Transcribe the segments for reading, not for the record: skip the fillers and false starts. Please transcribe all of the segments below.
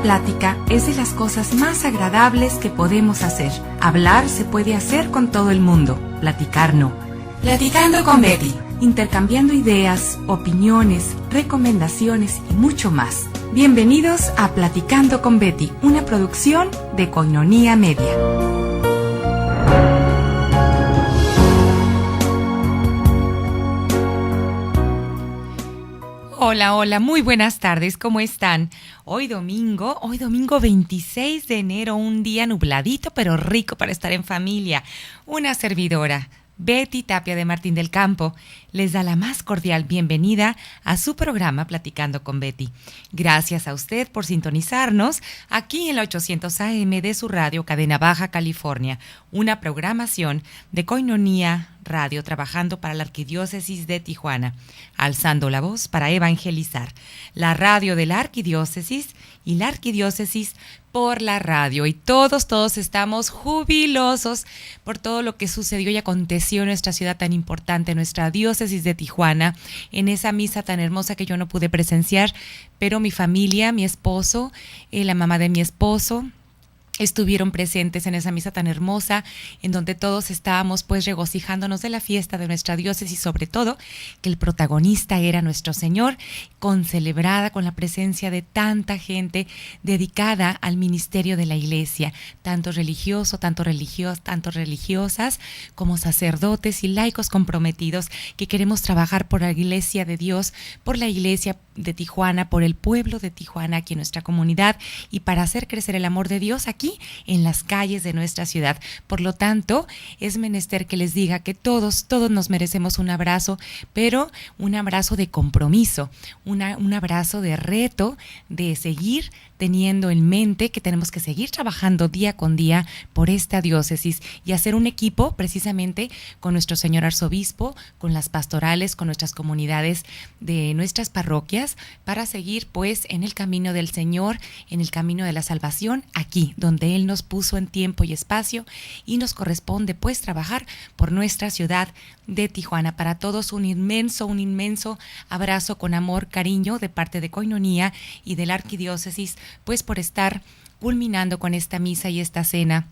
plática es de las cosas más agradables que podemos hacer. Hablar se puede hacer con todo el mundo, platicar no. Platicando con Betty, intercambiando ideas, opiniones, recomendaciones y mucho más. Bienvenidos a Platicando con Betty, una producción de Koinonia Media. Hola, muy buenas tardes, ¿cómo están? Hoy domingo 26 de enero, un día nubladito pero rico para estar en familia. Una servidora, Betty Tapia de Martín del Campo, les da la más cordial bienvenida a su programa Platicando con Betty. Gracias a usted por sintonizarnos aquí en la 800 AM de su radio Cadena Baja California, una programación de Koinonia Radio trabajando para la Arquidiócesis de Tijuana, alzando la voz para evangelizar. La radio de la Arquidiócesis y la Arquidiócesis por la radio. Y todos estamos jubilosos por todo lo que sucedió y aconteció en nuestra ciudad tan importante, nuestra diócesis de Tijuana, en esa misa tan hermosa que yo no pude presenciar, pero mi familia, mi esposo, la mamá de mi esposo, estuvieron presentes en esa misa tan hermosa, en donde todos estábamos pues regocijándonos de la fiesta de nuestra diócesis, sobre todo que el protagonista era nuestro Señor, concelebrada con la presencia de tanta gente dedicada al ministerio de la iglesia, tanto religiosos, tanto religiosas, como sacerdotes y laicos comprometidos que queremos trabajar por la iglesia de Dios, por la iglesia de Tijuana, por el pueblo de Tijuana, aquí en nuestra comunidad, y para hacer crecer el amor de Dios aquí en las calles de nuestra ciudad. Por lo tanto, es menester que les diga que todos nos merecemos un abrazo, pero un abrazo de compromiso, un abrazo de reto, de seguir teniendo en mente que tenemos que seguir trabajando día con día por esta diócesis y hacer un equipo precisamente con nuestro señor arzobispo, con las pastorales, con nuestras comunidades de nuestras parroquias, para seguir pues en el camino del Señor, en el camino de la salvación, aquí donde Él nos puso en tiempo y espacio, y nos corresponde pues trabajar por nuestra ciudad de Tijuana. Para todos un inmenso abrazo con amor, cariño de parte de Koinonia y de la Arquidiócesis, pues por estar culminando con esta misa y esta cena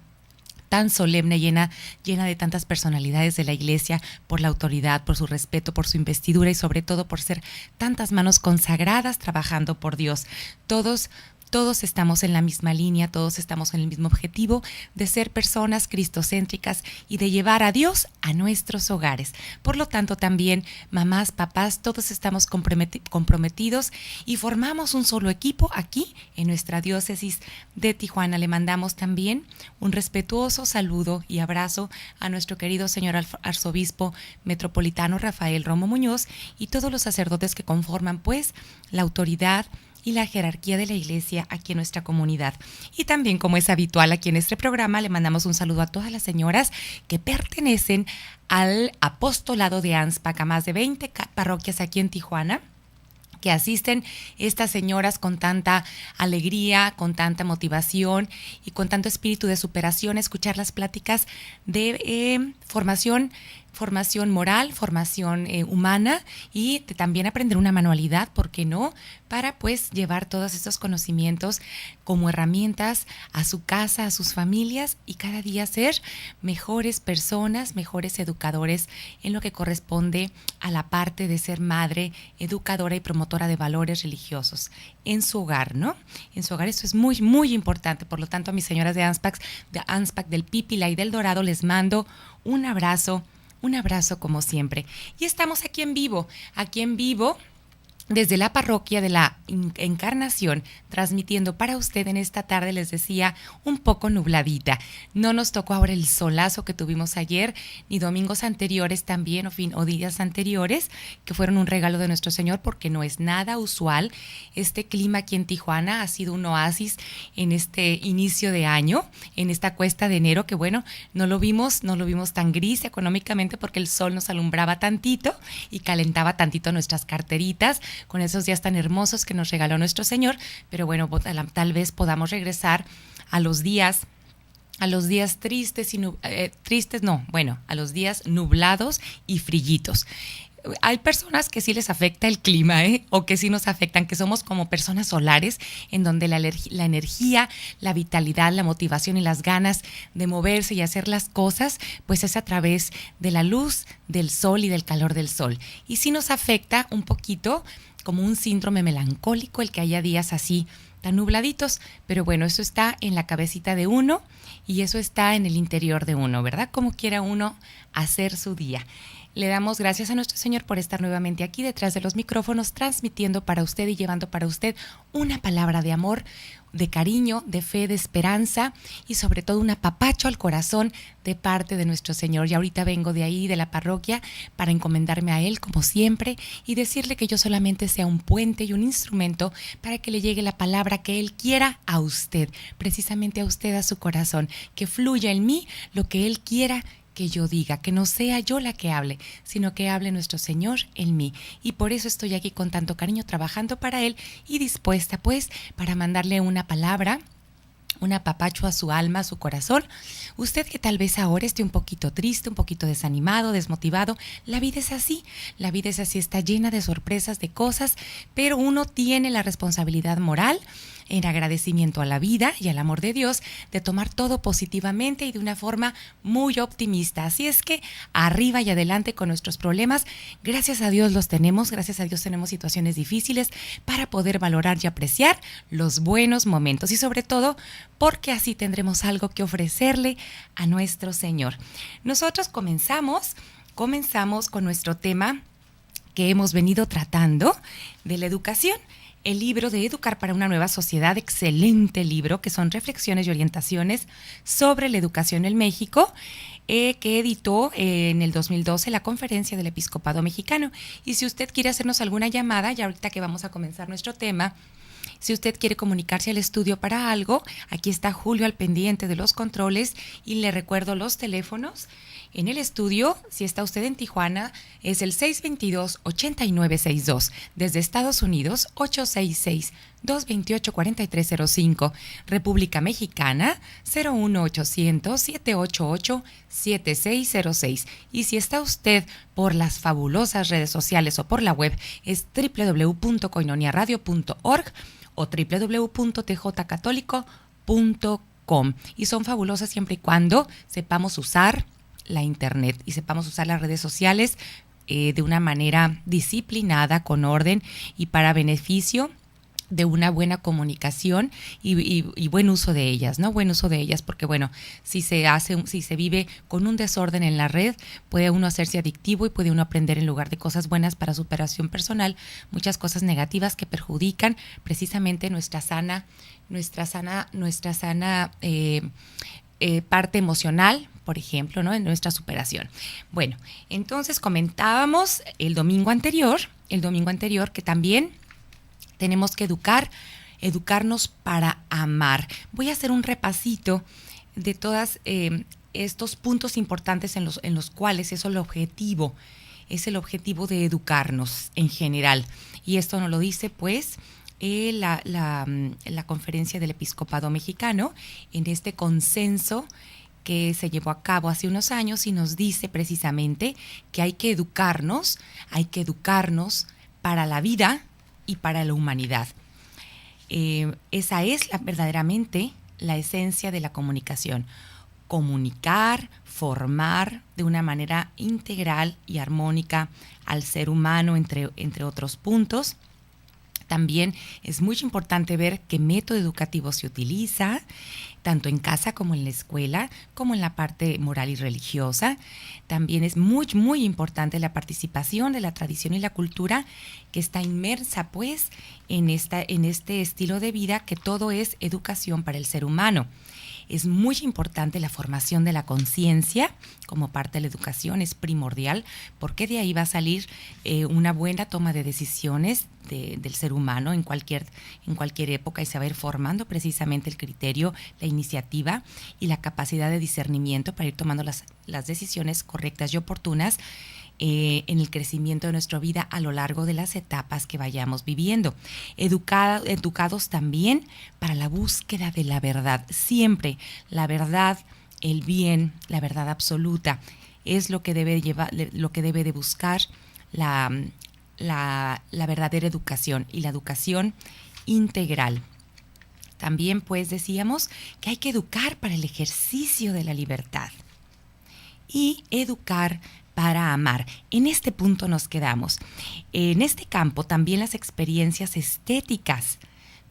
tan solemne, llena de tantas personalidades de la iglesia, por la autoridad, por su respeto, por su investidura y sobre todo por ser tantas manos consagradas trabajando por Dios. Todos estamos en la misma línea, todos estamos en el mismo objetivo de ser personas cristocéntricas y de llevar a Dios a nuestros hogares. Por lo tanto, también mamás, papás, todos estamos comprometidos y formamos un solo equipo aquí en nuestra diócesis de Tijuana. Le mandamos también un respetuoso saludo y abrazo a nuestro querido señor arzobispo metropolitano Rafael Romo Muñoz y todos los sacerdotes que conforman pues la autoridad y la jerarquía de la iglesia aquí en nuestra comunidad. Y también, como es habitual aquí en este programa, le mandamos un saludo a todas las señoras que pertenecen al apostolado de ANSPAC, a más de 20 parroquias aquí en Tijuana, que asisten estas señoras con tanta alegría, con tanta motivación y con tanto espíritu de superación, a escuchar las pláticas de formación moral, formación humana y también aprender una manualidad, ¿por qué no?, para pues llevar todos estos conocimientos como herramientas a su casa, a sus familias y cada día ser mejores personas, mejores educadores en lo que corresponde a la parte de ser madre, educadora y promotora de valores religiosos en su hogar, ¿no? En su hogar eso es muy importante. Por lo tanto, a mis señoras de ANSPAC, del Pípila y del Dorado les mando un abrazo como siempre. Y estamos aquí en vivo desde la parroquia de la Encarnación, transmitiendo para usted en esta tarde, les decía, un poco nubladita. No nos tocó ahora el solazo que tuvimos ayer, ni domingos anteriores también, o días anteriores, que fueron un regalo de nuestro Señor, porque no es nada usual. Este clima aquí en Tijuana ha sido un oasis en este inicio de año, en esta cuesta de enero, que bueno, no lo vimos tan gris económicamente, porque el sol nos alumbraba tantito y calentaba tantito nuestras carteritas, con esos días tan hermosos que nos regaló nuestro Señor, pero bueno, tal vez podamos regresar a los días a los días a los días nublados y frillitos. Hay personas que sí les afecta el clima, o que sí nos afectan, que somos como personas solares, en donde la energía, la vitalidad, la motivación y las ganas de moverse y hacer las cosas, pues es a través de la luz del sol y del calor del sol. Y sí nos afecta un poquito como un síndrome melancólico el que haya días así tan nubladitos, pero bueno, eso está en la cabecita de uno y eso está en el interior de uno, ¿verdad? Como quiera uno hacer su día. Le damos gracias a nuestro Señor por estar nuevamente aquí detrás de los micrófonos, transmitiendo para usted y llevando para usted una palabra de amor, de cariño, de fe, de esperanza y sobre todo un apapacho al corazón de parte de nuestro Señor. Y ahorita vengo de ahí, de la parroquia, para encomendarme a Él como siempre y decirle que yo solamente sea un puente y un instrumento para que le llegue la palabra que Él quiera a usted, precisamente a usted, a su corazón, que fluya en mí lo que Él quiera que yo diga, que no sea yo la que hable, sino que hable nuestro Señor en mí. Y por eso estoy aquí con tanto cariño trabajando para Él y dispuesta pues para mandarle una palabra, un apapacho a su alma, a su corazón. Usted que tal vez ahora esté un poquito triste, un poquito desanimado, desmotivado, la vida es así, está llena de sorpresas, de cosas, pero uno tiene la responsabilidad moral en agradecimiento a la vida y al amor de Dios, de tomar todo positivamente y de una forma muy optimista. Así es que arriba y adelante con nuestros problemas. Gracias a Dios los tenemos, gracias a Dios tenemos situaciones difíciles para poder valorar y apreciar los buenos momentos y sobre todo porque así tendremos algo que ofrecerle a nuestro Señor. Nosotros comenzamos con nuestro tema que hemos venido tratando de la educación. El libro de Educar para una nueva sociedad, excelente libro, que son reflexiones y orientaciones sobre la educación en México, que editó en el 2012 la Conferencia del Episcopado Mexicano. Y si usted quiere hacernos alguna llamada, ya ahorita que vamos a comenzar nuestro tema, si usted quiere comunicarse al estudio para algo, aquí está Julio al pendiente de los controles y le recuerdo los teléfonos. En el estudio, si está usted en Tijuana, es el 622-8962. Desde Estados Unidos, 866-228-4305. República Mexicana, 01800-788-7606. Y si está usted por las fabulosas redes sociales o por la web, es www.koinoniaradio.org o www.tjcatólico.com. Y son fabulosas siempre y cuando sepamos usar la internet y sepamos usar las redes sociales de una manera disciplinada, con orden y para beneficio de una buena comunicación y buen uso de ellas, ¿no? Buen uso de ellas, porque bueno, si se vive con un desorden en la red, puede uno hacerse adictivo y puede uno aprender en lugar de cosas buenas para superación personal, muchas cosas negativas que perjudican precisamente nuestra sana parte emocional, por ejemplo, ¿no? En nuestra superación. Bueno, entonces comentábamos el domingo anterior que también tenemos que educarnos para amar. Voy a hacer un repasito de todos estos puntos importantes en los cuales es el objetivo de educarnos en general. Y esto nos lo dice, pues, la Conferencia del Episcopado Mexicano en este consenso que se llevó a cabo hace unos años y nos dice precisamente que hay que educarnos para la vida y para la humanidad. Esa es verdaderamente la esencia de la comunicación. Comunicar, formar de una manera integral y armónica al ser humano, entre otros puntos. También es muy importante ver qué método educativo se utiliza, tanto en casa como en la escuela, como en la parte moral y religiosa. También es muy, muy importante la participación de la tradición y la cultura que está inmersa, pues, en este estilo de vida, que todo es educación para el ser humano. Es muy importante la formación de la conciencia como parte de la educación, es primordial, porque de ahí va a salir una buena toma de decisiones del ser humano en cualquier época, y se va a ir formando precisamente el criterio, la iniciativa y la capacidad de discernimiento para ir tomando las decisiones correctas y oportunas en el crecimiento de nuestra vida a lo largo de las etapas que vayamos viviendo. Educados también para la búsqueda de la verdad. Siempre la verdad, el bien, la verdad absoluta es lo que debe de buscar la, la verdadera educación y la educación integral. También pues decíamos que hay que educar para el ejercicio de la libertad y educar para amar. En este punto nos quedamos. En este campo también las experiencias estéticas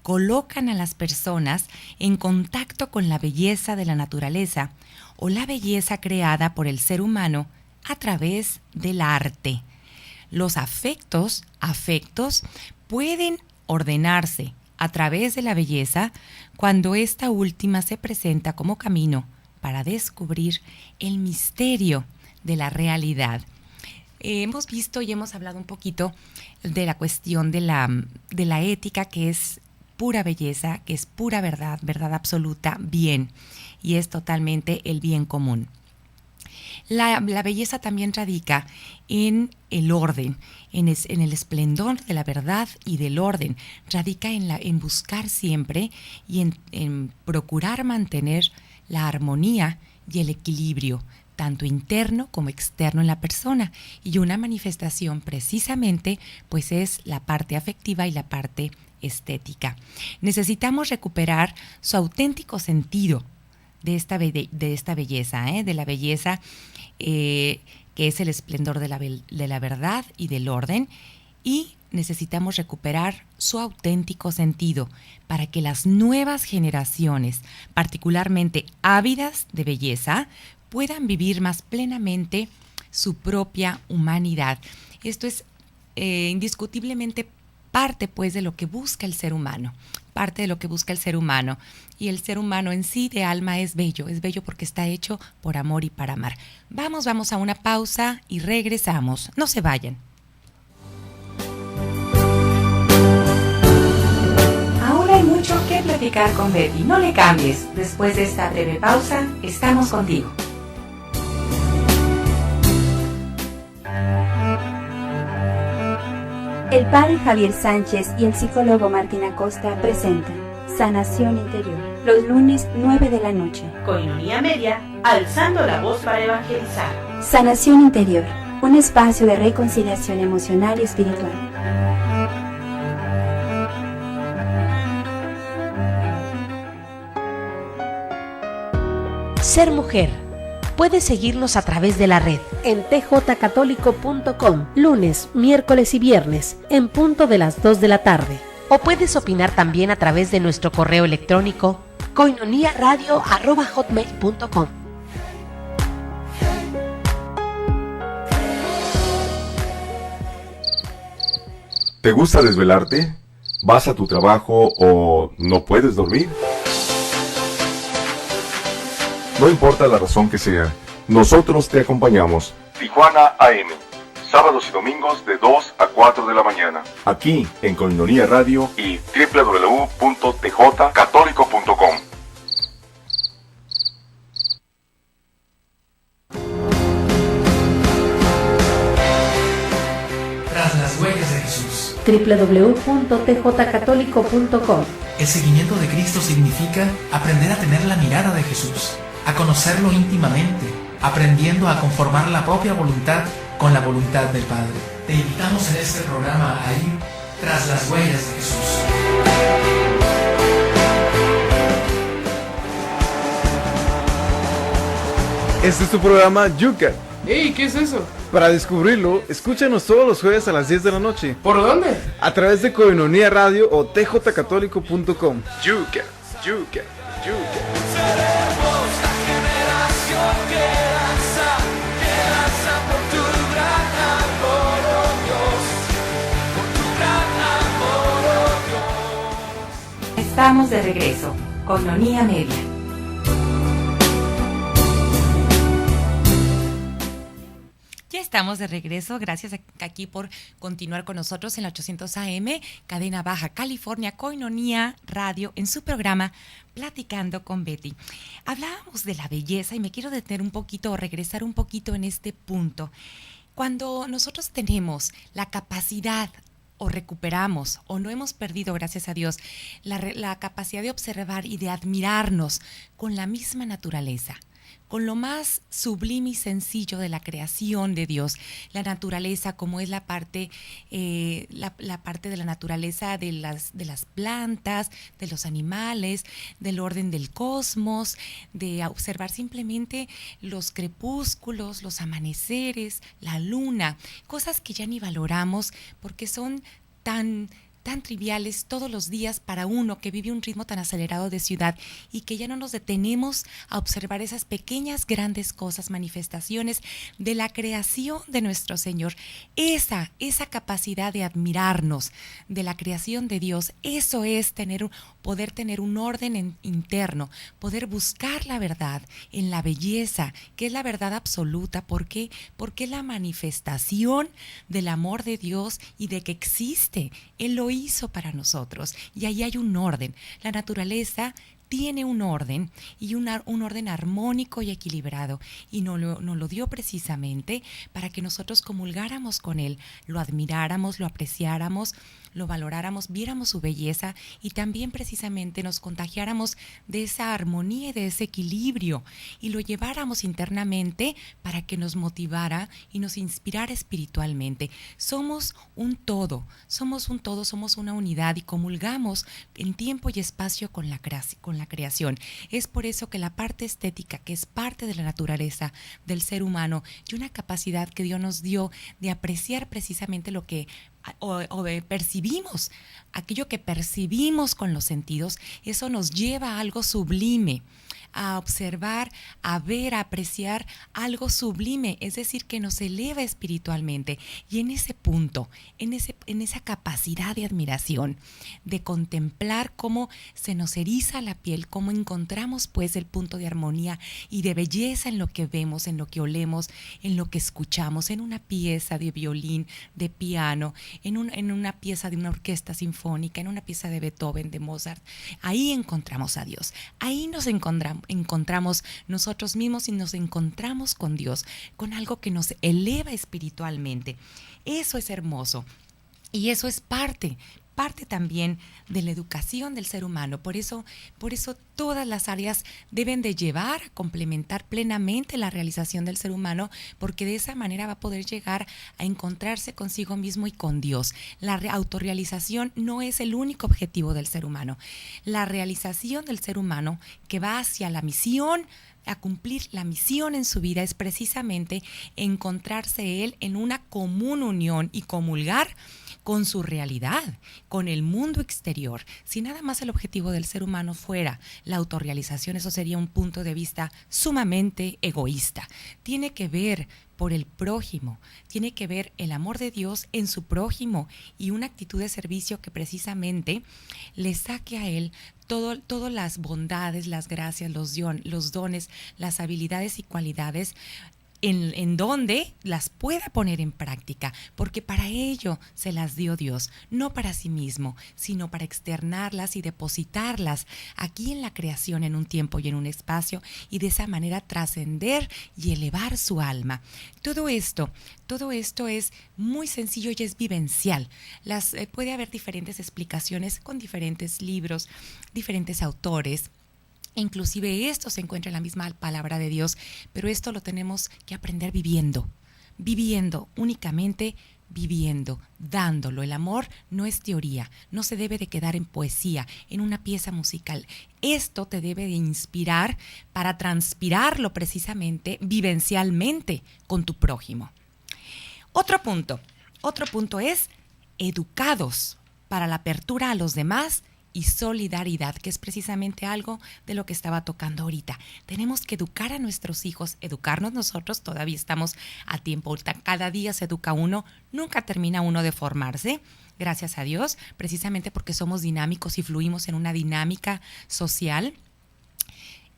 colocan a las personas en contacto con la belleza de la naturaleza o la belleza creada por el ser humano a través del arte. Los afectos pueden ordenarse a través de la belleza cuando esta última se presenta como camino para descubrir el misterio de la realidad. Hemos visto y hemos hablado un poquito de la cuestión de la ética, que es pura belleza, que es pura verdad, verdad absoluta, bien, y es totalmente el bien común. La belleza también radica en el orden, en el esplendor de la verdad y del orden. Radica en buscar siempre y en procurar mantener la armonía y el equilibrio, tanto interno como externo en la persona. Y una manifestación precisamente pues es la parte afectiva y la parte estética. Necesitamos recuperar su auténtico sentido de esta belleza, de la belleza que es el esplendor de la verdad y del orden, y necesitamos recuperar su auténtico sentido para que las nuevas generaciones, particularmente ávidas de belleza, puedan vivir más plenamente su propia humanidad. Esto es indiscutiblemente parte pues de lo que busca el ser humano, y el ser humano en sí de alma es bello porque está hecho por amor y para amar. Vamos a una pausa y regresamos, no se vayan. Ahora hay mucho que platicar con Betty, no le cambies, después de esta breve pausa estamos contigo. El padre Javier Sánchez y el psicólogo Martín Acosta presentan Sanación Interior, los lunes 9 de la noche. Koinonia Media, alzando la voz para evangelizar. Sanación Interior, un espacio de reconciliación emocional y espiritual. Ser mujer. Puedes seguirnos a través de la red en tjcatólico.com, lunes, miércoles y viernes, en punto de las 2 de la tarde. O puedes opinar también a través de nuestro correo electrónico koinoniaradio@hotmail.com. ¿Te gusta desvelarte? ¿Vas a tu trabajo o no puedes dormir? No importa la razón que sea, nosotros te acompañamos. Tijuana AM, sábados y domingos de 2 a 4 de la mañana. Aquí en Koinonia Radio y www.tjcatólico.com. Tras las huellas de Jesús. www.tjcatólico.com. El seguimiento de Cristo significa aprender a tener la mirada de Jesús, a conocerlo íntimamente, aprendiendo a conformar la propia voluntad con la voluntad del Padre. Te invitamos en este programa a ir tras las huellas de Jesús. Este es tu programa Yuca. ¡Ey! ¿Qué es eso? Para descubrirlo, escúchanos todos los jueves a las 10 de la noche. ¿Por dónde? A través de Koinonia Radio o tjcatólico.com. Yuca, Yuca, Yuca. Estamos de regreso, Koinonia Media. Ya estamos de regreso, gracias aquí por continuar con nosotros en la 800 AM, cadena Baja California, Koinonia Radio, en su programa Platicando con Betty. Hablábamos de la belleza y me quiero detener un poquito o regresar un poquito en este punto. Cuando nosotros tenemos la capacidad o recuperamos o no hemos perdido, gracias a Dios, la capacidad de observar y de admirarnos con la misma naturaleza, con lo más sublime y sencillo de la creación de Dios. La naturaleza, como es la parte de la naturaleza de las plantas, de los animales, del orden del cosmos, de observar simplemente los crepúsculos, los amaneceres, la luna, cosas que ya ni valoramos porque son tan triviales todos los días para uno que vive un ritmo tan acelerado de ciudad y que ya no nos detenemos a observar esas pequeñas, grandes cosas, manifestaciones de la creación de nuestro Señor. Esa capacidad de admirarnos de la creación de Dios, eso es poder tener un orden interno, poder buscar la verdad en la belleza, que es la verdad absoluta. ¿Por qué? Porque es la manifestación del amor de Dios y de que existe. Él lo hizo para nosotros y ahí hay un orden. La naturaleza tiene un orden y un orden armónico y equilibrado y nos lo dio precisamente para que nosotros comulgáramos con él, lo admiráramos, lo apreciáramos, lo valoráramos, viéramos su belleza y también precisamente nos contagiáramos de esa armonía y de ese equilibrio y lo lleváramos internamente para que nos motivara y nos inspirara espiritualmente. Somos un todo, somos una unidad y comulgamos en tiempo y espacio con la creación. Es por eso que la parte estética, que es parte de la naturaleza del ser humano y una capacidad que Dios nos dio de apreciar precisamente lo que percibimos, aquello que percibimos con los sentidos, eso nos lleva a algo sublime, a observar, a ver, a apreciar algo sublime, es decir, que nos eleva espiritualmente. Y en ese punto, en esa capacidad de admiración, de contemplar cómo se nos eriza la piel, cómo encontramos pues el punto de armonía y de belleza en lo que vemos, en lo que olemos, en lo que escuchamos, en una pieza de violín, de piano, en una pieza de una orquesta sinfónica, en una pieza de Beethoven, de Mozart. Ahí encontramos a Dios, ahí nos encontramos nosotros mismos y nos encontramos con Dios, con algo que nos eleva espiritualmente. Eso es hermoso y eso es parte también de la educación del ser humano. Por eso todas las áreas deben de llevar a complementar plenamente la realización del ser humano, porque de esa manera va a poder llegar a encontrarse consigo mismo y con Dios. La autorrealización no es el único objetivo del ser humano. La realización del ser humano que va hacia la misión, a cumplir la misión en su vida, es precisamente encontrarse él en una común unión y comulgar con su realidad, con el mundo exterior. Si nada más el objetivo del ser humano fuera la autorrealización, eso sería un punto de vista sumamente egoísta. Tiene que ver por el prójimo, tiene que ver el amor de Dios en su prójimo y una actitud de servicio que precisamente le saque a él todas las bondades, las gracias, los dones, las habilidades y cualidades en donde las pueda poner en práctica, porque para ello se las dio Dios, no para sí mismo, sino para externarlas y depositarlas aquí en la creación, en un tiempo y en un espacio, y de esa manera trascender y elevar su alma. Todo esto es muy sencillo y es vivencial. Puede haber diferentes explicaciones con diferentes libros, diferentes autores. Inclusive esto se encuentra en la misma palabra de Dios, pero esto lo tenemos que aprender viviendo, únicamente viviendo, dándolo. El amor no es teoría, no se debe de quedar en poesía, en una pieza musical. Esto te debe de inspirar para transpirarlo precisamente vivencialmente con tu prójimo. Otro punto es educados para la apertura a los demás y solidaridad, que es precisamente algo de lo que estaba tocando ahorita. Tenemos que educar a nuestros hijos, educarnos nosotros, todavía estamos a tiempo. Cada día se educa uno, nunca termina uno de formarse, gracias a Dios, precisamente porque somos dinámicos y fluimos en una dinámica social.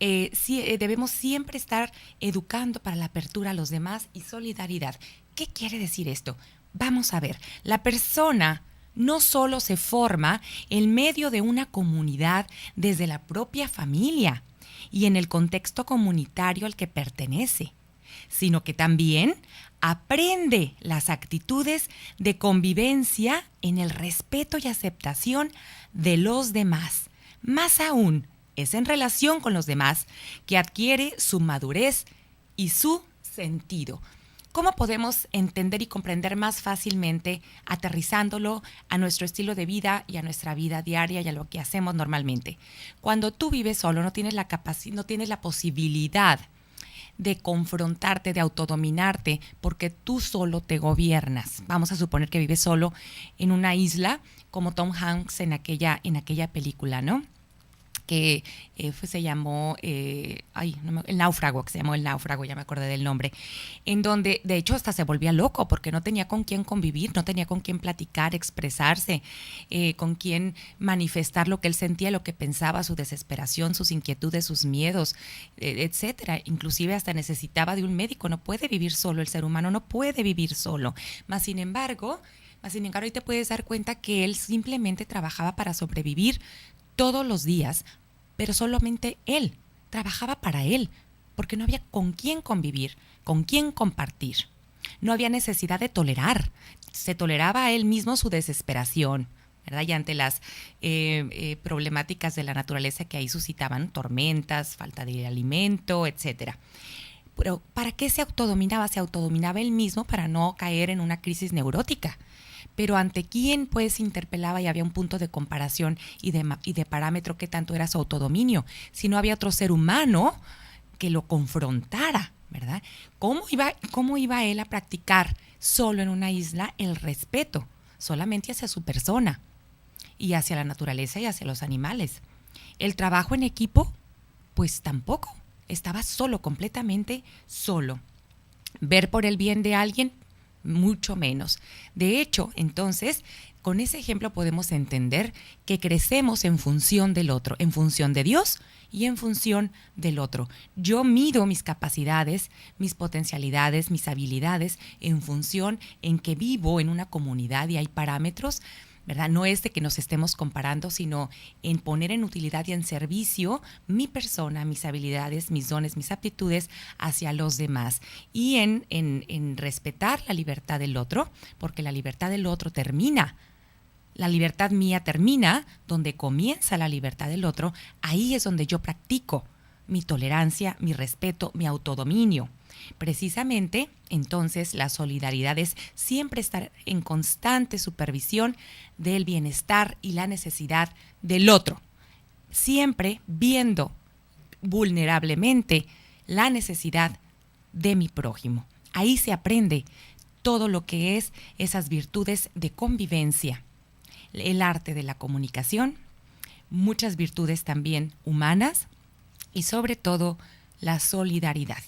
Debemos siempre estar educando para la apertura a los demás y solidaridad. ¿Qué quiere decir esto? Vamos a ver, la persona no solo se forma en medio de una comunidad desde la propia familia y en el contexto comunitario al que pertenece, sino que también aprende las actitudes de convivencia en el respeto y aceptación de los demás. Más aún, es en relación con los demás que adquiere su madurez y su sentido. ¿Cómo podemos entender y comprender más fácilmente, aterrizándolo a nuestro estilo de vida y a nuestra vida diaria y a lo que hacemos normalmente? Cuando tú vives solo, no tienes la posibilidad de confrontarte, de autodominarte, porque tú solo te gobiernas. Vamos a suponer que vives solo en una isla, como Tom Hanks en aquella película, ¿no? Que se llamó, El Náufrago, ya me acordé del nombre, en donde de hecho hasta se volvía loco porque no tenía con quién convivir, no tenía con quién platicar, expresarse, con quién manifestar lo que él sentía, lo que pensaba, su desesperación, sus inquietudes, sus miedos, etcétera. Inclusive hasta necesitaba de un médico. No puede vivir solo, el ser humano no puede vivir solo. Más sin embargo, hoy te puedes dar cuenta que él simplemente trabajaba para sobrevivir todos los días, pero solamente él trabajaba para él, porque no había con quién convivir, con quién compartir. No había necesidad de tolerar. Se toleraba a él mismo su desesperación, ¿verdad? Y ante las problemáticas de la naturaleza que ahí suscitaban, tormentas, falta de alimento, etcétera. Pero ¿para qué se autodominaba? Se autodominaba él mismo para no caer en una crisis neurótica. Pero ante quién pues interpelaba y había un punto de comparación y de parámetro que tanto era su autodominio, si no había otro ser humano que lo confrontara, ¿verdad? ¿Cómo iba él a practicar solo en una isla el respeto? Solamente hacia su persona y hacia la naturaleza y hacia los animales. El trabajo en equipo, pues tampoco. Estaba solo, completamente solo. Ver por el bien de alguien, mucho menos. De hecho, entonces, con ese ejemplo podemos entender que crecemos en función del otro, en función de Dios y en función del otro. Yo mido mis capacidades, mis potencialidades, mis habilidades en función en que vivo en una comunidad y hay parámetros, ¿verdad? No es de que nos estemos comparando, sino en poner en utilidad y en servicio mi persona, mis habilidades, mis dones, mis aptitudes hacia los demás. Y en respetar la libertad del otro, porque la libertad del otro termina. La libertad mía termina donde comienza la libertad del otro. Ahí es donde yo practico mi tolerancia, mi respeto, mi autodominio. Precisamente, entonces, la solidaridad es siempre estar en constante supervisión del bienestar y la necesidad del otro, siempre viendo vulnerablemente la necesidad de mi prójimo. Ahí se aprende todo lo que es esas virtudes de convivencia, el arte de la comunicación, muchas virtudes también humanas y sobre todo la solidaridad.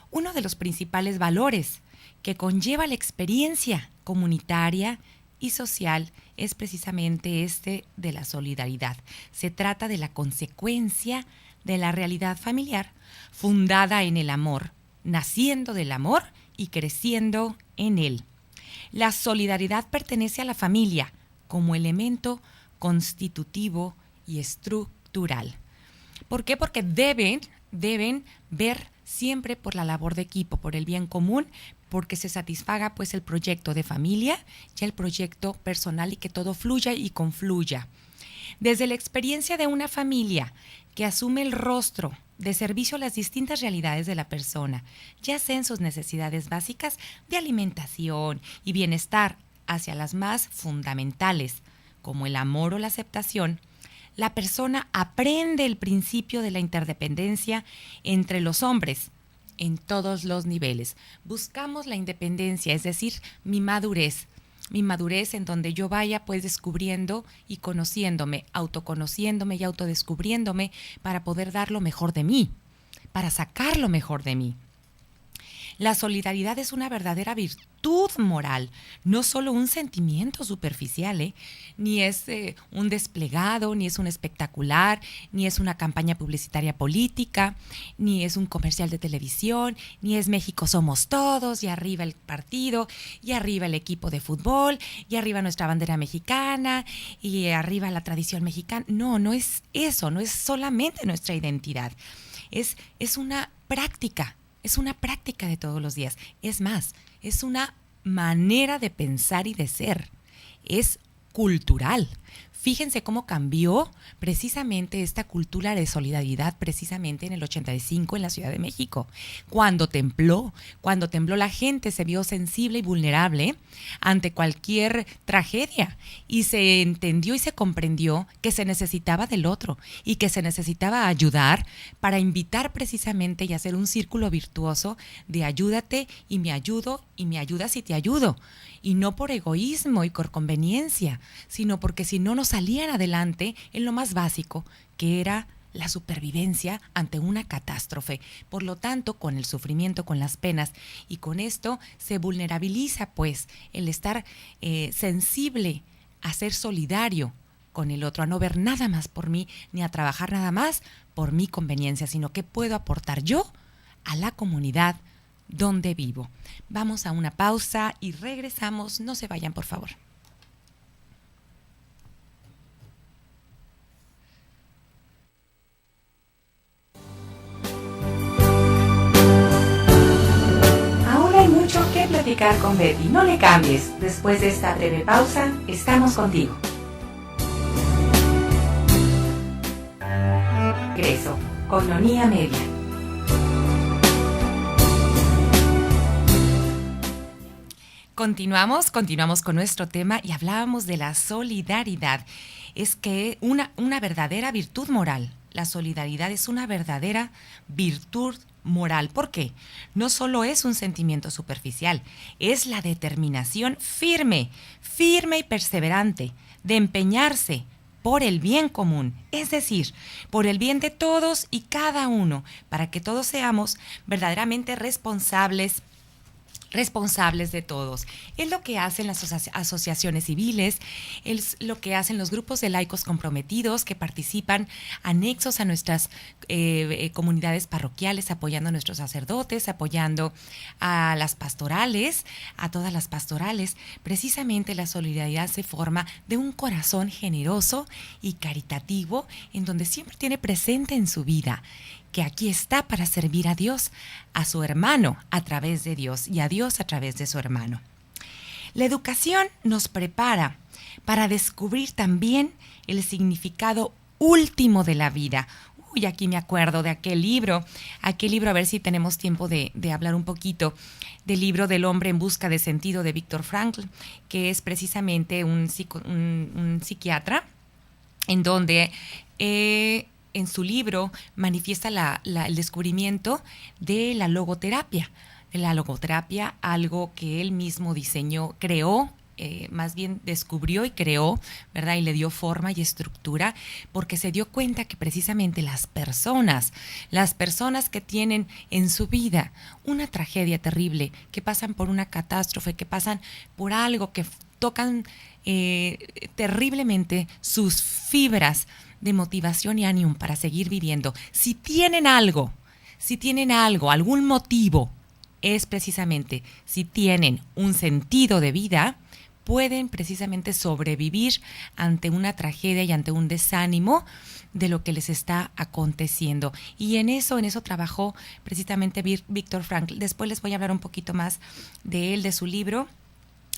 Uno de los principales valores que conlleva la experiencia comunitaria y social es precisamente este de la solidaridad. Se trata de la consecuencia de la realidad familiar, fundada en el amor, naciendo del amor y creciendo en él. La solidaridad pertenece a la familia como elemento constitutivo y estructural. ¿Por qué? Porque deben ver siempre por la labor de equipo, por el bien común, porque se satisfaga pues el proyecto de familia y el proyecto personal y que todo fluya y confluya. Desde la experiencia de una familia que asume el rostro de servicio a las distintas realidades de la persona, ya sea en sus necesidades básicas de alimentación y bienestar hacia las más fundamentales, como el amor o la aceptación, la persona aprende el principio de la interdependencia entre los hombres en todos los niveles. Buscamos la independencia, es decir, mi madurez en donde yo vaya pues descubriendo y conociéndome, autoconociéndome y autodescubriéndome para poder dar lo mejor de mí, para sacar lo mejor de mí. La solidaridad es una verdadera virtud moral, no solo un sentimiento superficial, ni es un desplegado, ni es un espectacular, ni es una campaña publicitaria política, ni es un comercial de televisión, ni es México somos todos, y arriba el partido, y arriba el equipo de fútbol, y arriba nuestra bandera mexicana, y arriba la tradición mexicana. No es eso, no es solamente nuestra identidad, es una práctica. Es una práctica de todos los días. Es más, es una manera de pensar y de ser. Es cultural. Fíjense cómo cambió precisamente esta cultura de solidaridad precisamente en el 85 en la Ciudad de México. Cuando tembló la gente se vio sensible y vulnerable ante cualquier tragedia y se entendió y se comprendió que se necesitaba del otro y que se necesitaba ayudar para invitar precisamente y hacer un círculo virtuoso de ayúdate y me ayudo y me ayudas y te ayudo. Y no por egoísmo y por conveniencia, sino porque si no nos salían adelante en lo más básico, que era la supervivencia ante una catástrofe. Por lo tanto, con el sufrimiento, con las penas, y con esto se vulnerabiliza pues el estar sensible a ser solidario con el otro, a no ver nada más por mí, ni a trabajar nada más por mi conveniencia, sino que puedo aportar yo a la comunidad donde vivo. Vamos a una pausa y regresamos. No se vayan, por favor. Ahora hay mucho que platicar con Betty. No le cambies. Después de esta breve pausa, estamos contigo. Regreso. Coinonía Media. Continuamos con nuestro tema y hablábamos de la solidaridad. Es que una verdadera virtud moral. La solidaridad es una verdadera virtud moral. ¿Por qué? No solo es un sentimiento superficial, es la determinación firme y perseverante de empeñarse por el bien común, es decir, por el bien de todos y cada uno, para que todos seamos verdaderamente responsables de todos. Es lo que hacen las asociaciones civiles, es lo que hacen los grupos de laicos comprometidos que participan anexos a nuestras comunidades parroquiales, apoyando a nuestros sacerdotes, apoyando a las pastorales, a todas las pastorales. Precisamente la solidaridad se forma de un corazón generoso y caritativo, en donde siempre tiene presente en su vida que aquí está para servir a Dios, a su hermano a través de Dios y a Dios a través de su hermano. La educación nos prepara para descubrir también el significado último de la vida. Uy, aquí me acuerdo de aquel libro, a ver si tenemos tiempo de hablar un poquito del libro del hombre en busca de sentido de Viktor Frankl, que es precisamente un psiquiatra en donde en su libro manifiesta el descubrimiento de la logoterapia. Algo que él mismo creó, más bien descubrió y creó, ¿verdad? Y le dio forma y estructura, porque se dio cuenta que precisamente las personas que tienen en su vida una tragedia terrible, que pasan por una catástrofe, que pasan por algo que tocan terriblemente sus fibras de motivación y ánimo para seguir viviendo. Si tienen algo, algún motivo, es precisamente si tienen un sentido de vida, pueden precisamente sobrevivir ante una tragedia y ante un desánimo de lo que les está aconteciendo. Y en eso trabajó precisamente Viktor Frankl. Después les voy a hablar un poquito más de él, de su libro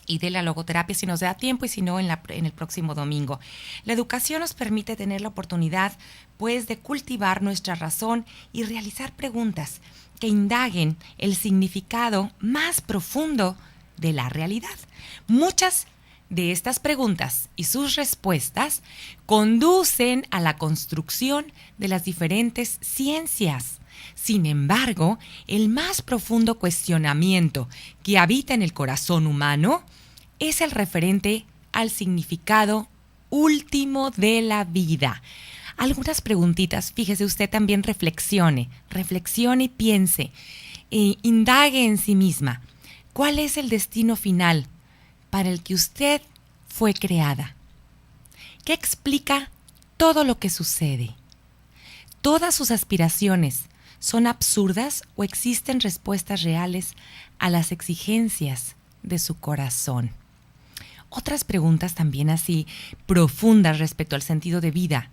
y de la logoterapia, si nos da tiempo, y si no, en el próximo domingo. La educación nos permite tener la oportunidad, pues, de cultivar nuestra razón y realizar preguntas que indaguen el significado más profundo de la realidad. Muchas de estas preguntas y sus respuestas conducen a la construcción de las diferentes ciencias. Sin embargo, el más profundo cuestionamiento que habita en el corazón humano es el referente al significado último de la vida. Algunas preguntitas, fíjese usted, también reflexione y piense, indague en sí misma. ¿Cuál es el destino final para el que usted fue creada? ¿Qué explica todo lo que sucede? ¿Todas sus aspiraciones son absurdas o existen respuestas reales a las exigencias de su corazón? Otras preguntas también así profundas respecto al sentido de vida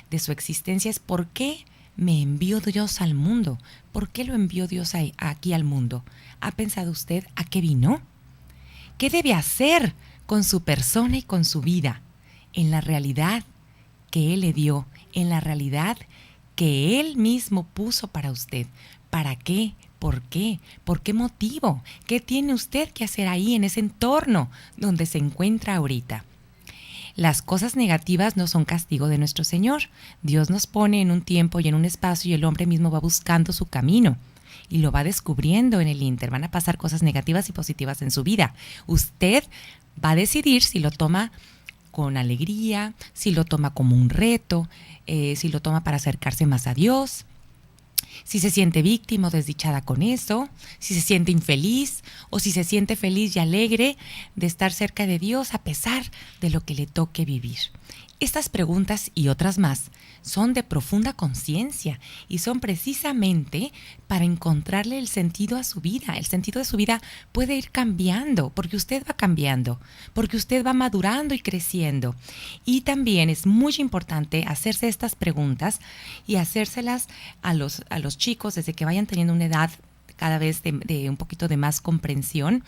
de su existencia es: ¿por qué me envió Dios al mundo? ¿Por qué lo envió Dios aquí al mundo? ¿Ha pensado usted a qué vino? ¿Qué debe hacer con su persona y con su vida en la realidad que Él le dio, en la realidad que Él mismo puso para usted. ¿Para qué? ¿Por qué? ¿Por qué motivo? ¿Qué tiene usted que hacer ahí en ese entorno donde se encuentra ahorita? Las cosas negativas no son castigo de nuestro Señor. Dios nos pone en un tiempo y en un espacio y el hombre mismo va buscando su camino y lo va descubriendo en el ínter. Van a pasar cosas negativas y positivas en su vida. Usted va a decidir si lo toma con alegría, si lo toma como un reto, si lo toma para acercarse más a Dios, si se siente víctima o desdichada con eso, si se siente infeliz o si se siente feliz y alegre de estar cerca de Dios a pesar de lo que le toque vivir. Estas preguntas y otras más son de profunda conciencia y son precisamente para encontrarle el sentido a su vida. El sentido de su vida puede ir cambiando porque usted va cambiando, porque usted va madurando y creciendo. Y también es muy importante hacerse estas preguntas y hacérselas a los chicos desde que vayan teniendo una edad cada vez de un poquito de más comprensión,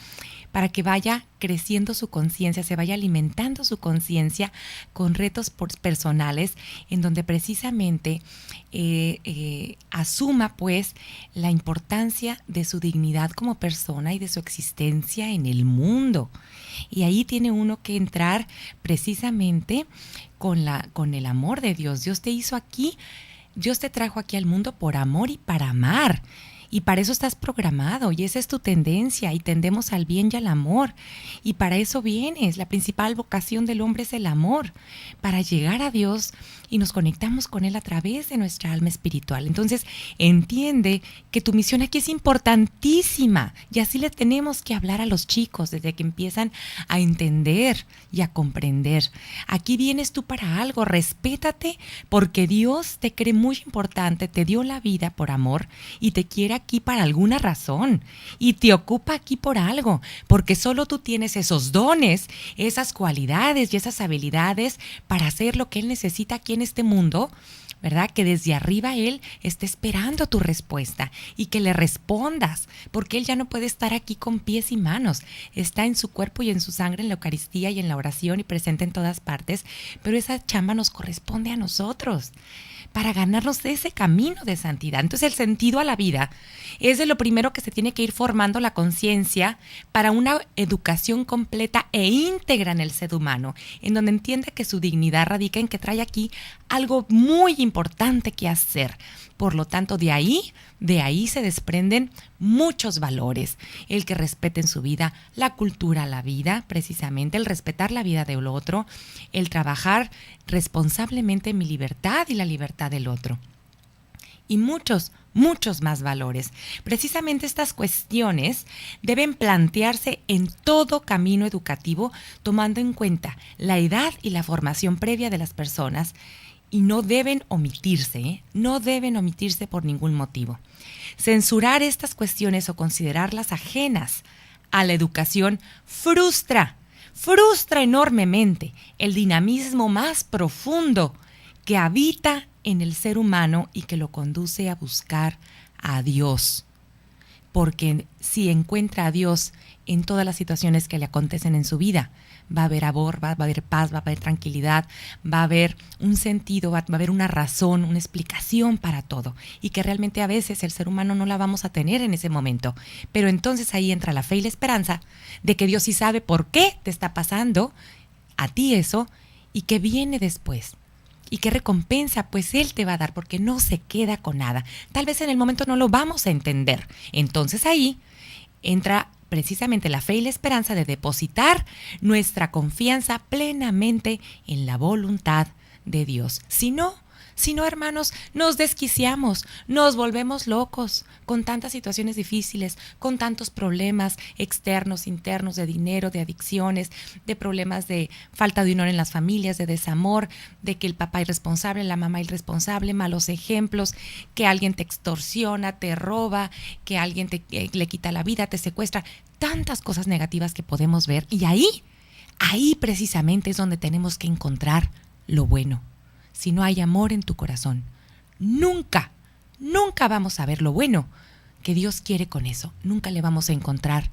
para que vaya creciendo su conciencia, se vaya alimentando su conciencia con retos personales en donde precisamente asuma pues la importancia de su dignidad como persona y de su existencia en el mundo. Y ahí tiene uno que entrar precisamente con el amor de Dios. Dios te hizo aquí, Dios te trajo aquí al mundo por amor y para amar. Y para eso estás programado y esa es tu tendencia y tendemos al bien y al amor. Y para eso vienes. La principal vocación del hombre es el amor. Para llegar a Dios y nos conectamos con Él a través de nuestra alma espiritual. Entonces entiende que tu misión aquí es importantísima y así le tenemos que hablar a los chicos desde que empiezan a entender y a comprender. Aquí vienes tú para algo, respétate porque Dios te cree muy importante, te dio la vida por amor y te quiere aquí para alguna razón y te ocupa aquí por algo, porque solo tú tienes esos dones, esas cualidades y esas habilidades para hacer lo que Él necesita aquí en este mundo, ¿verdad? Que desde arriba Él está esperando tu respuesta y que le respondas, porque Él ya no puede estar aquí con pies y manos, está en su cuerpo y en su sangre, en la Eucaristía y en la oración y presente en todas partes, pero esa chamba nos corresponde a nosotros para ganarnos ese camino de santidad. Entonces el sentido a la vida es de lo primero que se tiene que ir formando la conciencia para una educación completa e íntegra en el ser humano, en donde entienda que su dignidad radica en que trae aquí algo muy importante que hacer. Por lo tanto, de ahí se desprenden muchos valores. El que respeten su vida, la cultura, la vida, precisamente, el respetar la vida del otro, el trabajar responsablemente en mi libertad y la libertad del otro. Y muchos más valores. Precisamente estas cuestiones deben plantearse en todo camino educativo, tomando en cuenta la edad y la formación previa de las personas. Y no deben omitirse, no deben omitirse por ningún motivo. Censurar estas cuestiones o considerarlas ajenas a la educación frustra enormemente el dinamismo más profundo que habita en el ser humano y que lo conduce a buscar a Dios. Porque si encuentra a Dios en todas las situaciones que le acontecen en su vida, va a haber amor, va a haber paz, va a haber tranquilidad, va a haber un sentido, va a haber una razón, una explicación para todo. Y que realmente a veces el ser humano no la vamos a tener en ese momento. Pero entonces ahí entra la fe y la esperanza de que Dios sí sabe por qué te está pasando a ti eso y qué viene después. Y qué recompensa pues Él te va a dar porque no se queda con nada. Tal vez en el momento no lo vamos a entender. Entonces ahí entra precisamente la fe y la esperanza de depositar nuestra confianza plenamente en la voluntad de Dios. Si no, hermanos, nos desquiciamos, nos volvemos locos con tantas situaciones difíciles, con tantos problemas externos, internos, de dinero, de adicciones, de problemas de falta de honor en las familias, de desamor, de que el papá irresponsable, la mamá irresponsable, malos ejemplos, que alguien te extorsiona, te roba, que alguien le quita la vida, te secuestra, tantas cosas negativas que podemos ver. Y ahí precisamente es donde tenemos que encontrar lo bueno. Si no hay amor en tu corazón, nunca vamos a ver lo bueno que Dios quiere con eso. Nunca le vamos a encontrar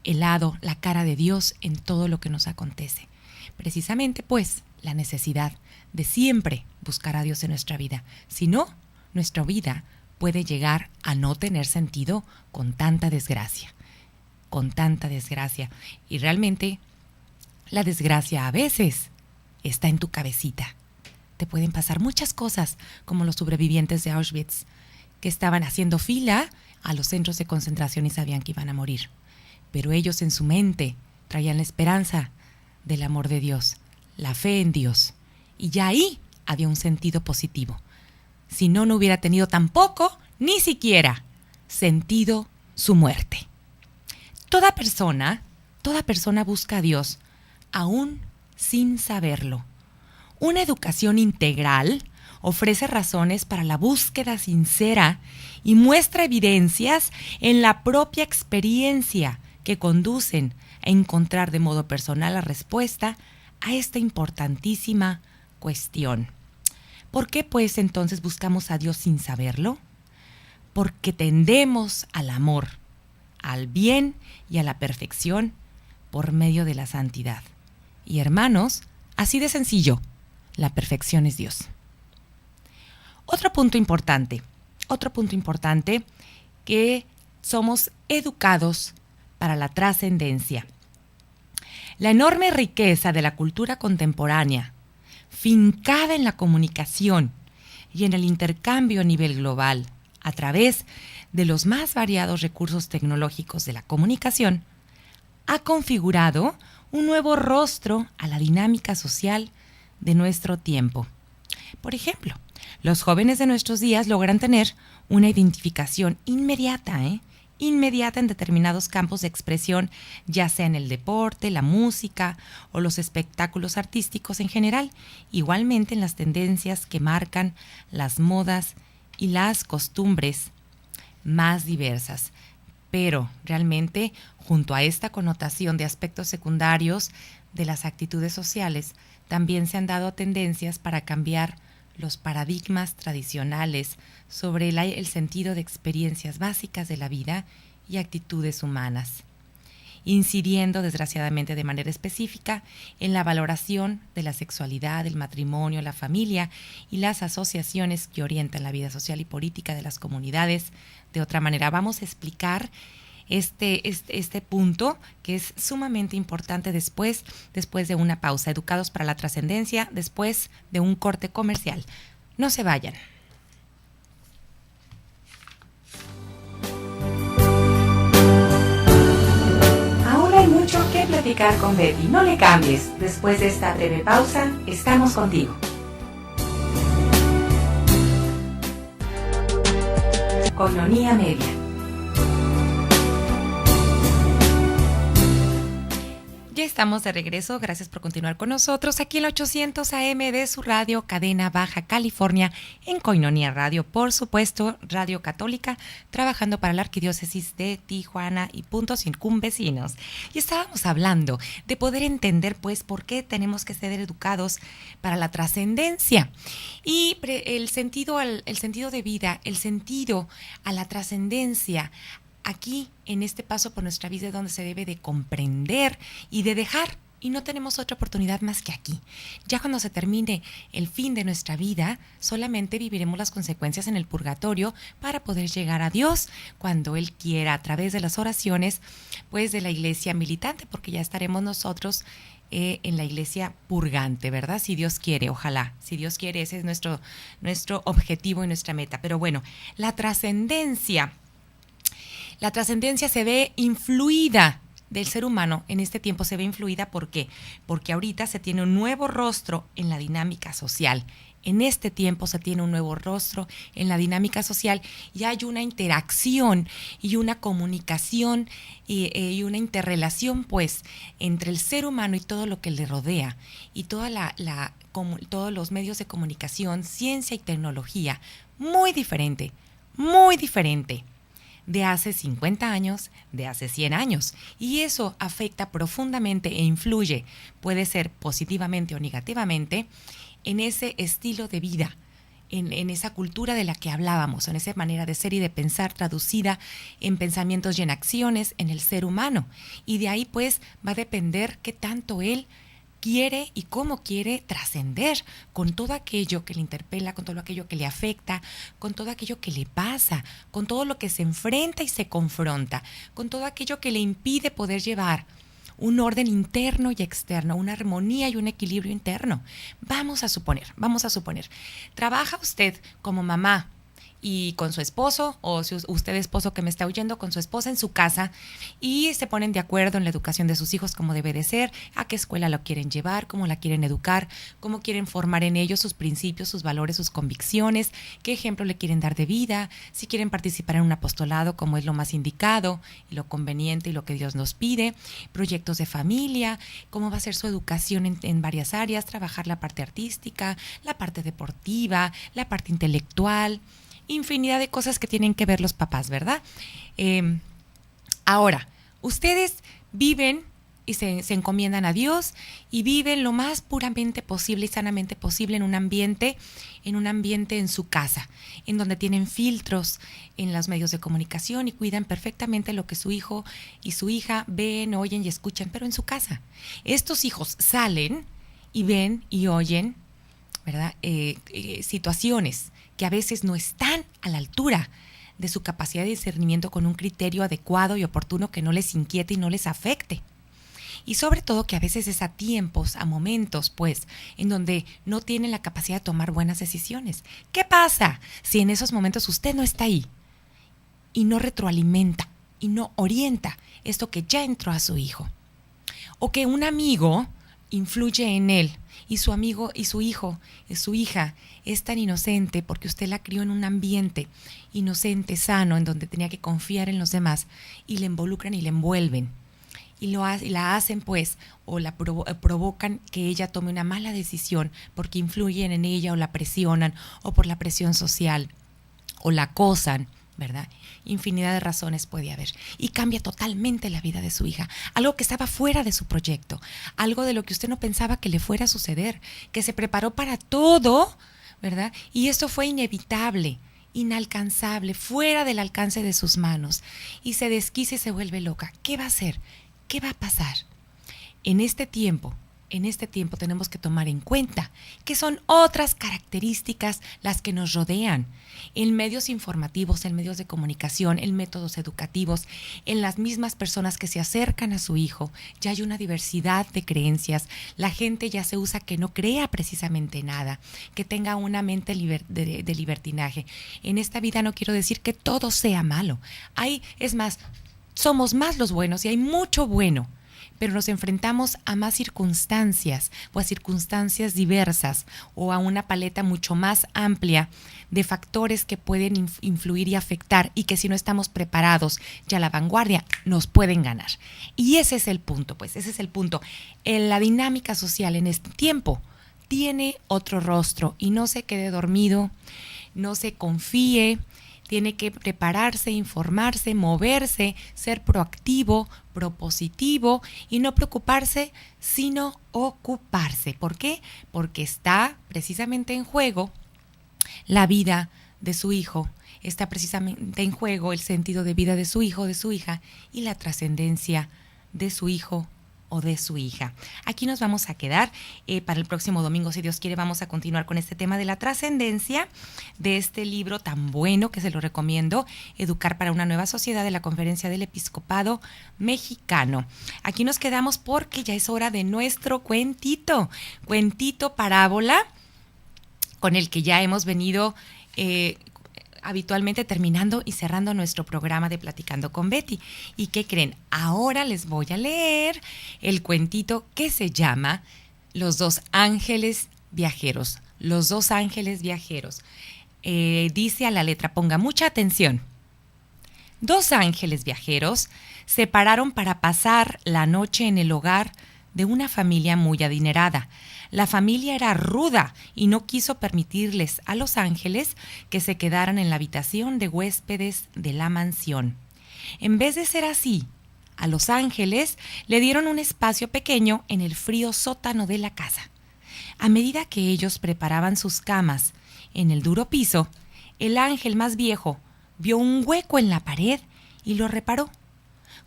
el lado, la cara de Dios en todo lo que nos acontece. Precisamente, pues, la necesidad de siempre buscar a Dios en nuestra vida. Si no, nuestra vida puede llegar a no tener sentido con tanta desgracia. Y realmente la desgracia a veces está en tu cabecita. Te pueden pasar muchas cosas, como los sobrevivientes de Auschwitz, que estaban haciendo fila a los centros de concentración y sabían que iban a morir. Pero ellos en su mente traían la esperanza del amor de Dios, la fe en Dios. Y ya ahí había un sentido positivo. Si no, no hubiera tenido tampoco, ni siquiera, sentido su muerte. Toda persona busca a Dios, aún sin saberlo. Una educación integral ofrece razones para la búsqueda sincera y muestra evidencias en la propia experiencia que conducen a encontrar de modo personal la respuesta a esta importantísima cuestión. ¿Por qué pues entonces buscamos a Dios sin saberlo? Porque tendemos al amor, al bien y a la perfección por medio de la santidad. Y hermanos, así de sencillo, la perfección es Dios. Otro punto importante, que somos educados para la trascendencia. La enorme riqueza de la cultura contemporánea, fincada en la comunicación y en el intercambio a nivel global, a través de los más variados recursos tecnológicos de la comunicación, ha configurado un nuevo rostro a la dinámica social de nuestro tiempo. Por ejemplo, los jóvenes de nuestros días logran tener una identificación inmediata en determinados campos de expresión, ya sea en el deporte, la música o los espectáculos artísticos en general, igualmente en las tendencias que marcan las modas y las costumbres más diversas. Pero realmente, junto a esta connotación de aspectos secundarios de las actitudes sociales, también se han dado tendencias para cambiar los paradigmas tradicionales sobre el sentido de experiencias básicas de la vida y actitudes humanas, incidiendo desgraciadamente de manera específica en la valoración de la sexualidad, el matrimonio, la familia y las asociaciones que orientan la vida social y política de las comunidades. De otra manera, vamos a explicar este punto que es sumamente importante después de una pausa. Educados para la trascendencia, después de un corte comercial. No se vayan. Aún hay mucho que platicar con Betty. No le cambies. Después de esta breve pausa, estamos contigo. Koinonia Media. Ya estamos de regreso, gracias por continuar con nosotros aquí en la 800 AM de su radio, cadena Baja California, en Koinonia Radio, por supuesto, Radio Católica, trabajando para la Arquidiócesis de Tijuana y puntos circunvecinos. Y estábamos hablando de poder entender, pues, por qué tenemos que ser educados para la trascendencia y el sentido de vida, el sentido a la trascendencia. Aquí, en este paso por nuestra vida, es donde se debe de comprender y de dejar. Y no tenemos otra oportunidad más que aquí. Ya cuando se termine el fin de nuestra vida, solamente viviremos las consecuencias en el purgatorio para poder llegar a Dios cuando Él quiera, a través de las oraciones, pues, de la iglesia militante, porque ya estaremos nosotros en la iglesia purgante, ¿verdad? Si Dios quiere, ojalá. Si Dios quiere, ese es nuestro objetivo y nuestra meta. Pero bueno, la trascendencia se ve influida del ser humano en este tiempo, se ve influida. ¿Por qué? Porque ahorita se tiene un nuevo rostro en la dinámica social. En este tiempo se tiene un nuevo rostro en la dinámica social y hay una interacción y una comunicación y una interrelación, pues, entre el ser humano y todo lo que le rodea y todos los medios de comunicación, ciencia y tecnología, muy diferente de hace 50 años, de hace 100 años. Y eso afecta profundamente e influye, puede ser positivamente o negativamente, en ese estilo de vida, en esa cultura de la que hablábamos, en esa manera de ser y de pensar traducida en pensamientos y en acciones en el ser humano. Y de ahí, pues, va a depender qué tanto él quiere y cómo quiere trascender con todo aquello que le interpela, con todo aquello que le afecta, con todo aquello que le pasa, con todo lo que se enfrenta y se confronta, con todo aquello que le impide poder llevar un orden interno y externo, una armonía y un equilibrio interno. Vamos a suponer, trabaja usted como mamá y con su esposo, o si usted esposo que me está oyendo, con su esposa en su casa, y se ponen de acuerdo en la educación de sus hijos como debe de ser, a qué escuela lo quieren llevar, cómo la quieren educar, cómo quieren formar en ellos sus principios, sus valores, sus convicciones, qué ejemplo le quieren dar de vida, si quieren participar en un apostolado como es lo más indicado y lo conveniente y lo que Dios nos pide, proyectos de familia, cómo va a ser su educación en varias áreas, trabajar la parte artística, la parte deportiva, la parte intelectual, infinidad de cosas que tienen que ver los papás, ¿verdad? Ahora, ustedes viven y se encomiendan a Dios y viven lo más puramente posible y sanamente posible en un ambiente en su casa, en donde tienen filtros en los medios de comunicación y cuidan perfectamente lo que su hijo y su hija ven, oyen y escuchan, pero en su casa. Estos hijos salen y ven y oyen, ¿verdad? Situaciones que a veces no están a la altura de su capacidad de discernimiento con un criterio adecuado y oportuno que no les inquiete y no les afecte. Y sobre todo que a veces es a tiempos, a momentos, pues, en donde no tienen la capacidad de tomar buenas decisiones. ¿Qué pasa si en esos momentos usted no está ahí y no retroalimenta y no orienta esto que ya entró a su hijo? O que un amigo influye en él y su amigo y su hijo, su hija, es tan inocente porque usted la crió en un ambiente inocente, sano, en donde tenía que confiar en los demás, y le involucran y le envuelven y la hacen pues, o la provocan que ella tome una mala decisión porque influyen en ella o la presionan, o por la presión social, o la acosan, ¿verdad? Infinidad de razones puede haber. Y cambia totalmente la vida de su hija. Algo que estaba fuera de su proyecto. Algo de lo que usted no pensaba que le fuera a suceder. Que se preparó para todo, ¿verdad? Y esto fue inevitable, inalcanzable, fuera del alcance de sus manos. Y se desquicia y se vuelve loca. ¿Qué va a hacer? ¿Qué va a pasar? En este tiempo tenemos que tomar en cuenta que son otras características las que nos rodean en medios informativos, en medios de comunicación, en métodos educativos, en las mismas personas que se acercan a su hijo. Ya hay una diversidad de creencias. La gente ya se usa que no crea precisamente nada, que tenga una mente de libertinaje. En esta vida no quiero decir que todo sea malo. Es más, somos más los buenos y hay mucho bueno, pero nos enfrentamos a más circunstancias o a circunstancias diversas o a una paleta mucho más amplia de factores que pueden influir y afectar, y que si no estamos preparados y a la vanguardia nos pueden ganar. Y ese es el punto, pues, ese es el punto. La dinámica social en este tiempo tiene otro rostro, y no se quede dormido, no se confíe. Tiene que prepararse, informarse, moverse, ser proactivo, propositivo y no preocuparse, sino ocuparse. ¿Por qué? Porque está precisamente en juego la vida de su hijo, está precisamente en juego el sentido de vida de su hijo, de su hija, y la trascendencia de su hijo o de su hija. Aquí nos vamos a quedar. Para el próximo domingo, si Dios quiere, vamos a continuar con este tema de la trascendencia de este libro tan bueno que se lo recomiendo, Educar para una nueva sociedad, de la Conferencia del Episcopado Mexicano. Aquí nos quedamos porque ya es hora de nuestro cuentito parábola, con el que ya hemos venido habitualmente terminando y cerrando nuestro programa de Platicando con Betty. ¿Y qué creen? Ahora les voy a leer el cuentito que se llama Los dos ángeles viajeros. Los dos ángeles viajeros. Dice a la letra, ponga mucha atención. Dos ángeles viajeros se pararon para pasar la noche en el hogar de una familia muy adinerada. La familia era ruda y no quiso permitirles a los ángeles que se quedaran en la habitación de huéspedes de la mansión. En vez de ser así, a los ángeles le dieron un espacio pequeño en el frío sótano de la casa. A medida que ellos preparaban sus camas en el duro piso, el ángel más viejo vio un hueco en la pared y lo reparó.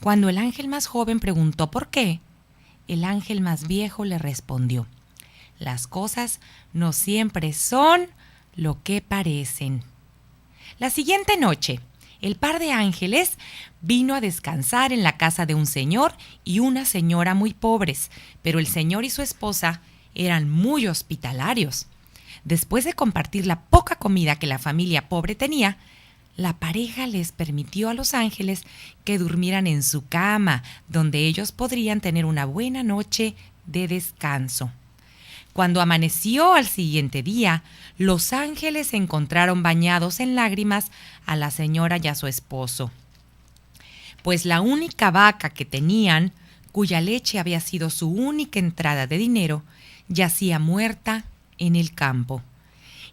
Cuando el ángel más joven preguntó por qué, el ángel más viejo le respondió: las cosas no siempre son lo que parecen. La siguiente noche, el par de ángeles vino a descansar en la casa de un señor y una señora muy pobres, pero el señor y su esposa eran muy hospitalarios. Después de compartir la poca comida que la familia pobre tenía, la pareja les permitió a los ángeles que durmieran en su cama, donde ellos podrían tener una buena noche de descanso. Cuando amaneció al siguiente día, los ángeles encontraron bañados en lágrimas a la señora y a su esposo, pues la única vaca que tenían, cuya leche había sido su única entrada de dinero, yacía muerta en el campo.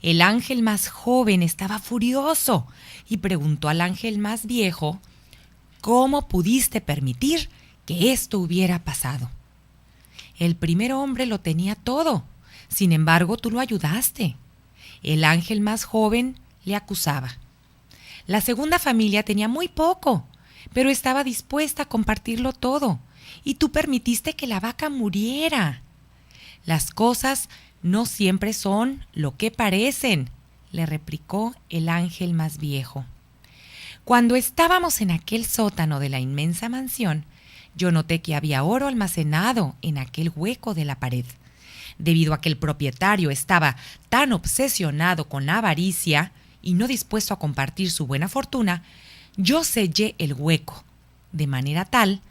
El ángel más joven estaba furioso y preguntó al ángel más viejo: ¿cómo pudiste permitir que esto hubiera pasado? El primer hombre lo tenía todo, sin embargo tú lo ayudaste. El ángel más joven le acusaba. La segunda familia tenía muy poco, pero estaba dispuesta a compartirlo todo, y tú permitiste que la vaca muriera. Las cosas no siempre son lo que parecen, le replicó el ángel más viejo. Cuando estábamos en aquel sótano de la inmensa mansión, yo noté que había oro almacenado en aquel hueco de la pared. Debido a que el propietario estaba tan obsesionado con la avaricia y no dispuesto a compartir su buena fortuna, yo sellé el hueco, de manera tal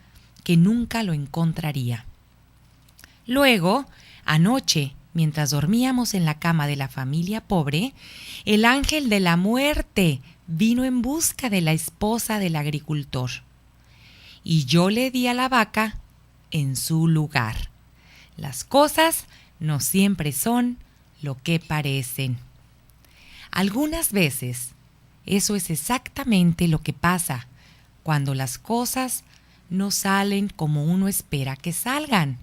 que nunca lo encontraría. Luego, anoche, mientras dormíamos en la cama de la familia pobre, el ángel de la muerte vino en busca de la esposa del agricultor. Y yo le di a la vaca en su lugar. Las cosas no siempre son lo que parecen. Algunas veces, eso es exactamente lo que pasa cuando las cosas no salen como uno espera que salgan.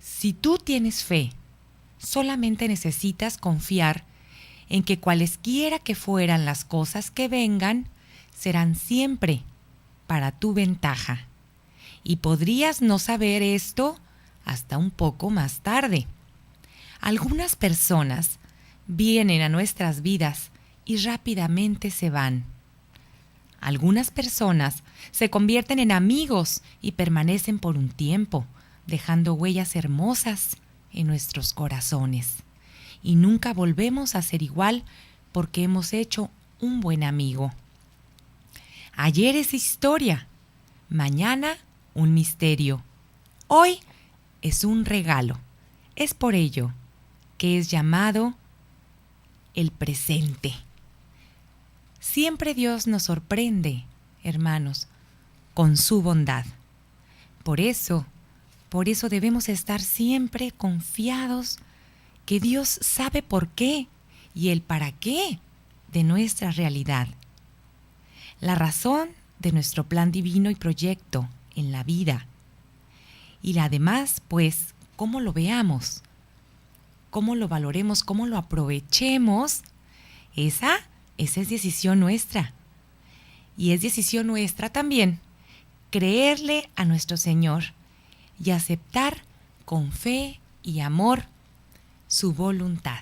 Si tú tienes fe, solamente necesitas confiar en que cualesquiera que fueran las cosas que vengan, serán siempre para tu ventaja. Y podrías no saber esto hasta un poco más tarde. Algunas personas vienen a nuestras vidas y rápidamente se van. Algunas personas se convierten en amigos y permanecen por un tiempo, dejando huellas hermosas en nuestros corazones. Y nunca volvemos a ser igual porque hemos hecho un buen amigo. Ayer es historia, mañana un misterio, hoy es un regalo. Es por ello que es llamado el presente. Siempre Dios nos sorprende, hermanos, con su bondad. Por eso debemos estar siempre confiados que Dios sabe por qué y el para qué de nuestra realidad. La razón de nuestro plan divino y proyecto en la vida. Y además, pues, cómo lo veamos, cómo lo valoremos, cómo lo aprovechemos, esa es decisión nuestra. Y es decisión nuestra también creerle a nuestro Señor y aceptar con fe y amor su voluntad.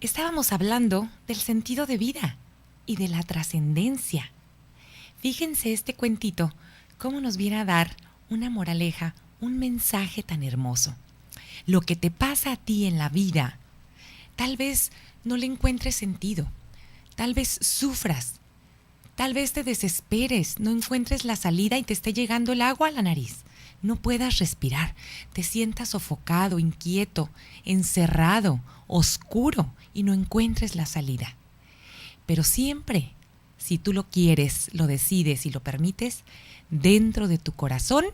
Estábamos hablando del sentido de vida y de la trascendencia. Fíjense este cuentito, cómo nos viene a dar una moraleja, un mensaje tan hermoso. Lo que te pasa a ti en la vida, tal vez no le encuentres sentido, tal vez sufras, tal vez te desesperes, no encuentres la salida y te esté llegando el agua a la nariz. No puedas respirar, te sientas sofocado, inquieto, encerrado, oscuro y no encuentres la salida. Pero siempre, si tú lo quieres, lo decides y lo permites, dentro de tu corazón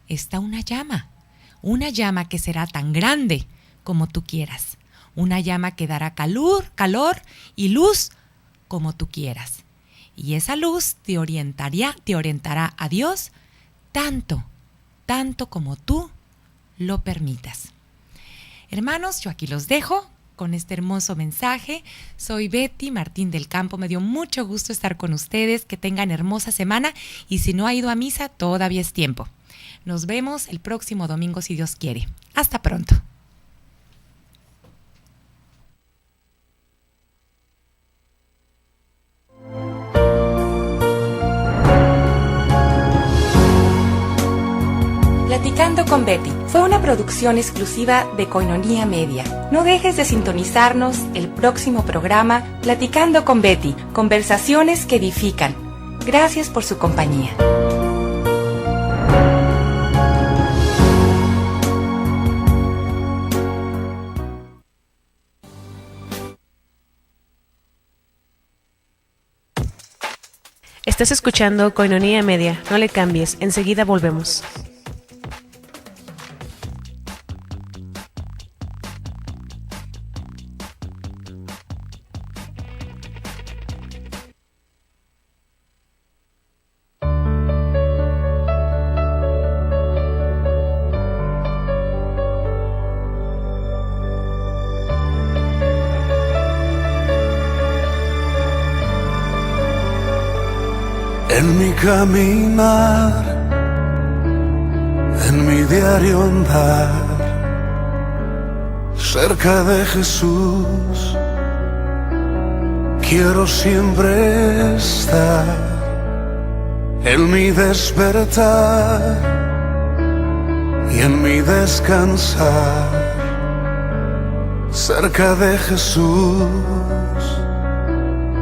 está una llama que será tan grande como tú quieras, una llama que dará calor y luz como tú quieras. Y esa luz te orientará a Dios tanto como tú lo permitas. Hermanos, yo aquí los dejo con este hermoso mensaje. Soy Betty Martín del Campo, me dio mucho gusto estar con ustedes, que tengan hermosa semana y si no ha ido a misa, todavía es tiempo. Nos vemos el próximo domingo si Dios quiere. Hasta pronto. Platicando con Betty fue una producción exclusiva de Koinonia Media. No dejes de sintonizarnos el próximo programa Platicando con Betty, conversaciones que edifican. Gracias por su compañía. Estás escuchando Koinonia Media. No le cambies, enseguida volvemos. En mi caminar, en mi diario andar, cerca de Jesús, quiero siempre estar. En mi despertar y en mi descansar, cerca de Jesús.